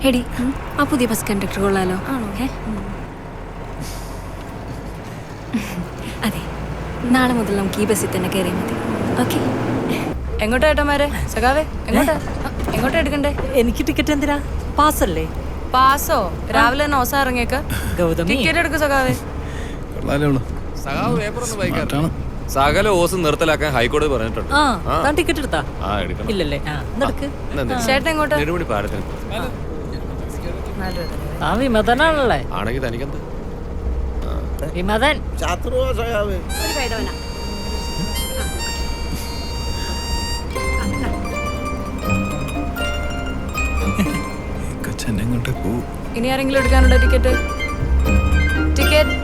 എടി ആ പുതിയ ബസ് കണ്ടക്ടർ കൊള്ളാലോ. ആണോ? അതെ, നാളെ മുതൽ നമുക്ക് ഈ ബസ്സിൽ തന്നെ കയറിയാൽ മതി. ഓക്കെ. എങ്ങോട്ടാ ഏട്ടന്മാരെ? സഖാവേ എങ്ങോട്ടാ എടുക്കണ്ടേ? എനിക്ക് ടിക്കറ്റ് എന്തിനാ? പാസല്ലേ? പാസോ? രാവിലെ തന്നെ ഓസം ഇറങ്ങിയേക്ക. ടിക്കറ്റ് എടുക്കും സഖാവേ. സകല ഓസം നിർത്തലാക്കാൻ ഹൈക്കോടതി പറഞ്ഞിട്ടുണ്ട്. ടിക്കറ്റ് എടുത്താ? ഇല്ലല്ലേ? ചേട്ടൻ എങ്ങോട്ടാ? നെടുമുടി പാലത്തിന് ആ വിമതനാണല്ലേ? ആണെങ്കിൽ തനിക്കെന്ത് വിമതൻ ഇനി ആരെങ്കിലും എടുക്കാനുണ്ടോ ടിക്കറ്റ്? ടിക്കറ്റ്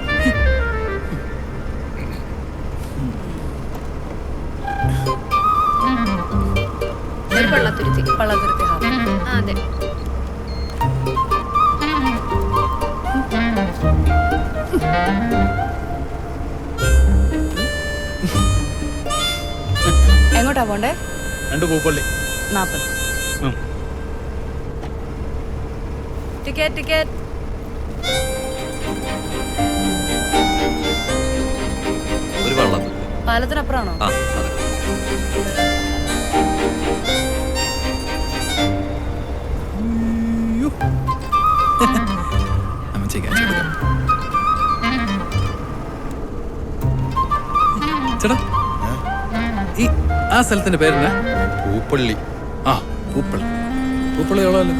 പള്ളത്തുരുത്തി. പള്ളത്തുരുത്തി. അതെ. എങ്ങോട്ടാ പോണ്ടേ? 2 പൂപ്പള്ളി 40. Ticket ticket. ഒരു വള്ളത്ത് പാലത്തിനപ്പുറമാണോ? ചേട്ടാ, ഈ ആ സ്ഥലത്തിന്റെ പേരെന്നാ? പൂപ്പള്ളി. പൂപ്പള്ളി. പൂപ്പള്ളി ഉള്ളതല്ലോ.